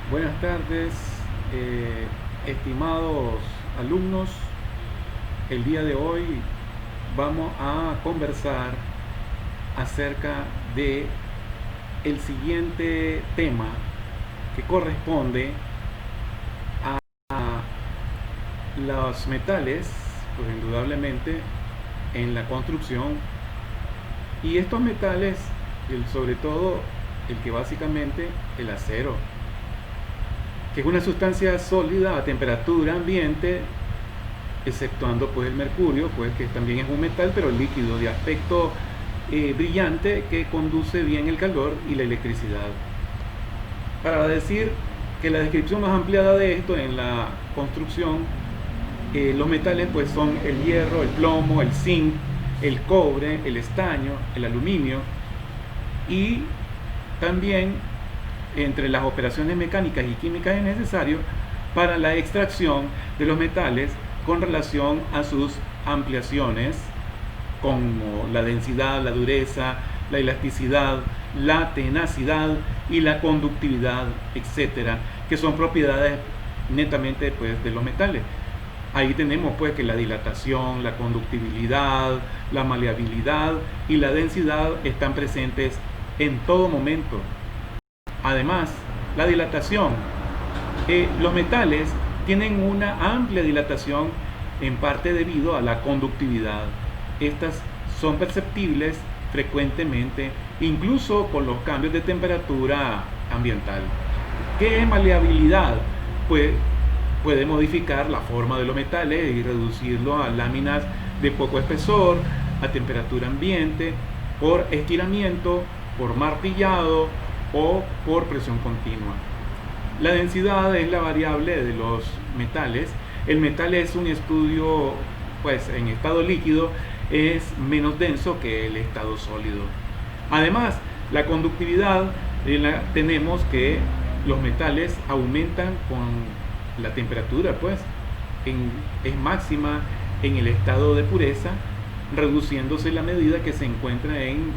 Buenas tardes, estimados alumnos. El día de hoy vamos a conversar acerca de el siguiente tema que corresponde a los metales, pues indudablemente en la construcción. Y estos metales, sobre todo el que básicamente el acero, que es una sustancia sólida a temperatura ambiente, exceptuando pues el mercurio, pues que también es un metal, pero líquido, de aspecto brillante, que conduce bien el calor y la electricidad. Para decir que la descripción más ampliada de esto en la construcción, los metales pues son el hierro, el plomo, el zinc, el cobre, el estaño, el aluminio, y también entre las operaciones mecánicas y químicas es necesario para la extracción de los metales con relación a sus ampliaciones, como la densidad, la dureza, la elasticidad, la tenacidad y la conductividad, etcétera, que son propiedades netamente pues de los metales. Ahí tenemos pues que la dilatación, la conductibilidad, la maleabilidad y la densidad están presentes en todo momento. Además, la dilatación. Los metales tienen una amplia dilatación, en parte debido a la conductividad. Estas son perceptibles frecuentemente, incluso con los cambios de temperatura ambiental. ¿Qué es maleabilidad? Pues puede modificar la forma de los metales y reducirlo a láminas de poco espesor, a temperatura ambiente, por estiramiento, por martillado o por presión continua. La densidad es la variable de los metales. El metal es un estudio, pues en estado líquido es menos denso que el estado sólido. Además, la conductividad, tenemos que los metales aumentan con la temperatura, pues es máxima en el estado de pureza, reduciéndose la medida que se encuentra en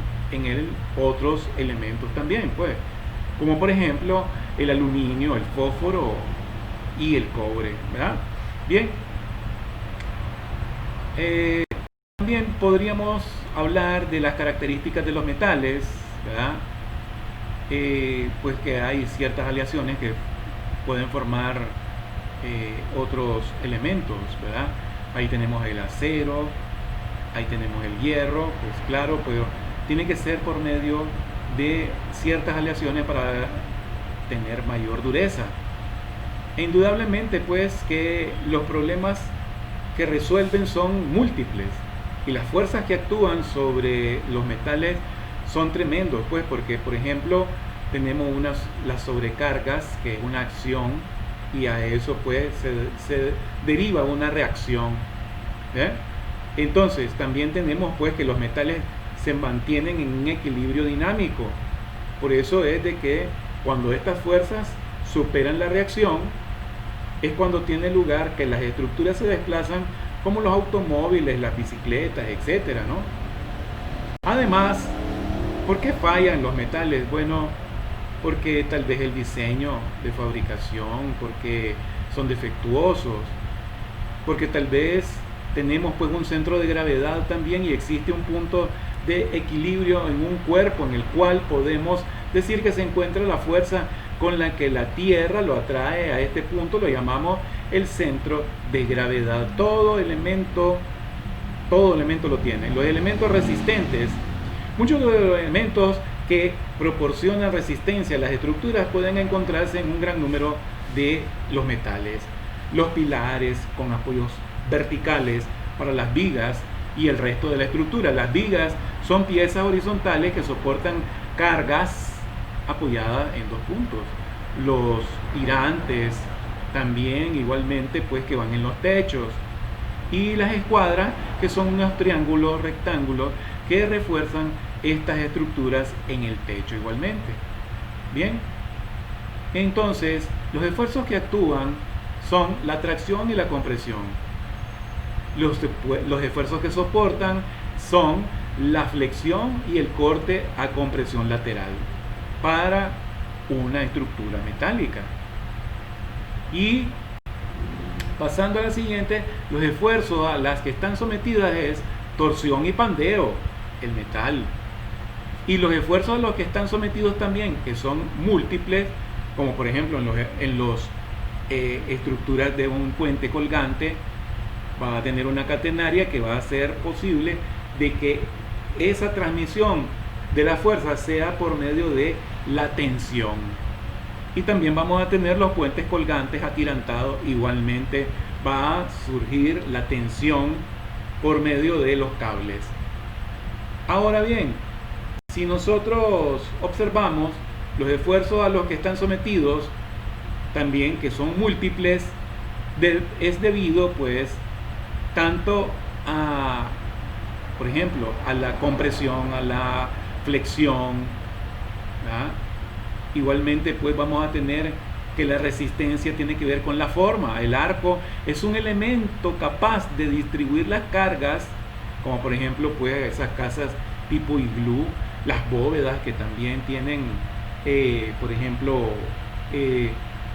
otros elementos también, pues, como por ejemplo el aluminio, el fósforo y el cobre, ¿verdad? Bien, también podríamos hablar de las características de los metales, ¿verdad? Pues que hay ciertas aleaciones que pueden formar otros elementos, ¿verdad? Ahí tenemos el acero, ahí tenemos el hierro, pues claro, pero tiene que ser por medio de ciertas aleaciones para tener mayor dureza. E indudablemente pues que los problemas que resuelven son múltiples y las fuerzas que actúan sobre los metales son tremendos, pues porque por ejemplo tenemos las sobrecargas, que es una acción, y a eso pues se deriva una reacción, ¿eh? Entonces también tenemos pues que los metales se mantienen en un equilibrio dinámico. Por eso es de que cuando estas fuerzas superan la reacción, es cuando tiene lugar que las estructuras se desplazan, como los automóviles, las bicicletas, etcétera, ¿no? Además, ¿por qué fallan los metales? Bueno, porque tal vez el diseño de fabricación, porque son defectuosos, porque tal vez tenemos pues un centro de gravedad también y existe un punto de equilibrio en un cuerpo en el cual podemos decir que se encuentra la fuerza con la que la Tierra lo atrae a este punto, lo llamamos el centro de gravedad. Todo elemento lo tiene. Los elementos resistentes, muchos de los elementos que proporcionan resistencia a las estructuras pueden encontrarse en un gran número de los metales. Los pilares con apoyos verticales para las vigas y el resto de la estructura. Las vigas son piezas horizontales que soportan cargas apoyadas en dos puntos. Los tirantes también igualmente pues que van en los techos. Y las escuadras, que son unos triángulos rectángulos que refuerzan estas estructuras en el techo igualmente. Bien, entonces los esfuerzos que actúan son la tracción y la compresión. Los esfuerzos que soportan son la flexión y el corte a compresión lateral para una estructura metálica. Y pasando a la siguiente, los esfuerzos a las que están sometidas es torsión y pandeo, el metal. Y los esfuerzos a los que están sometidos también, que son múltiples, como por ejemplo en los estructuras de un puente colgante, va a tener una catenaria que va a hacer posible de que esa transmisión de la fuerza sea por medio de la tensión. Y también vamos a tener los puentes colgantes atirantados, igualmente va a surgir la tensión por medio de los cables. Ahora bien, si nosotros observamos los esfuerzos a los que están sometidos, también que son múltiples, es debido pues tanto a, por ejemplo, a la compresión, a la flexión, ¿verdad? Igualmente pues vamos a tener que la resistencia tiene que ver con la forma. El arco es un elemento capaz de distribuir las cargas, como por ejemplo pues esas casas tipo iglú, las bóvedas que también tienen por ejemplo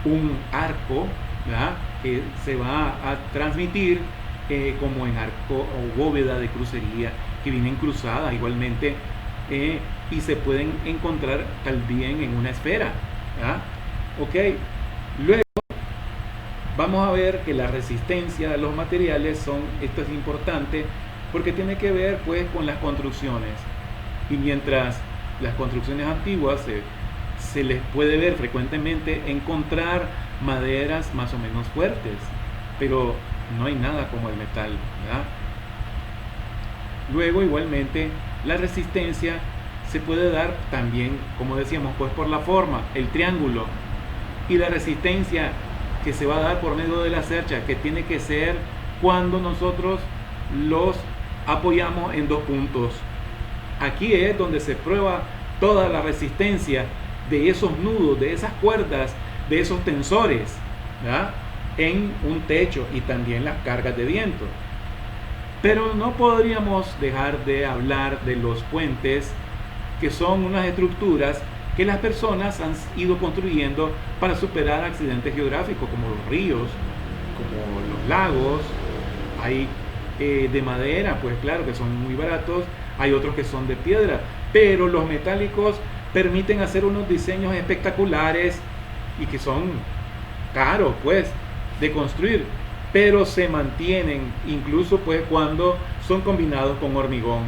un arco, ¿verdad?, que se va a transmitir como en arco o bóveda de crucería, que vienen cruzadas igualmente y se pueden encontrar también en una esfera, ¿verdad? Ok, luego vamos a ver que la resistencia de los materiales esto es importante porque tiene que ver pues con las construcciones, y mientras las construcciones antiguas se les puede ver frecuentemente encontrar maderas más o menos fuertes, pero no hay nada como el metal, ¿verdad? Luego igualmente la resistencia se puede dar también, como decíamos, pues por la forma, el triángulo, y la resistencia que se va a dar por medio de la cercha, que tiene que ser cuando nosotros los apoyamos en dos puntos. Aquí es donde se prueba toda la resistencia de esos nudos, de esas cuerdas, de esos tensores, ¿verdad?, en un techo, y también las cargas de viento. Pero no podríamos dejar de hablar de los puentes, que son unas estructuras que las personas han ido construyendo para superar accidentes geográficos, como los ríos, como los lagos. Hay de madera, pues claro, que son muy baratos, hay otros que son de piedra, pero los metálicos permiten hacer unos diseños espectaculares y que son caros pues de construir, pero se mantienen incluso pues cuando son combinados con hormigón.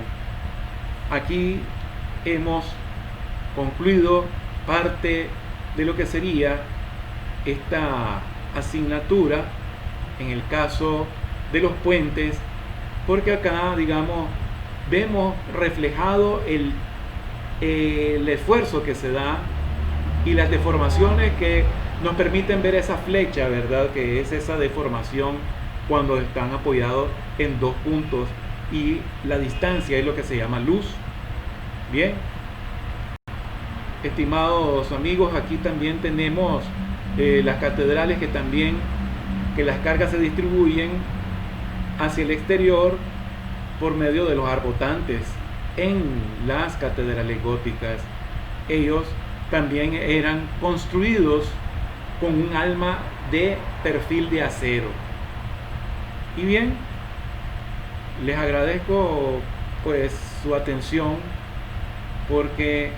Aquí hemos concluido parte de lo que sería esta asignatura en el caso de los puentes, porque acá, digamos, vemos reflejado el esfuerzo que se da y las deformaciones que nos permiten ver esa flecha, ¿verdad?, que es esa deformación cuando están apoyados en dos puntos, y la distancia es lo que se llama luz. Bien, estimados amigos, aquí también tenemos las catedrales, que las cargas se distribuyen hacia el exterior por medio de los arbotantes. En las catedrales góticas, ellos también eran construidos con un alma de perfil de acero. Y bien, les agradezco pues su atención, porque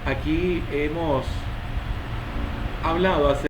aquí hemos hablado acerca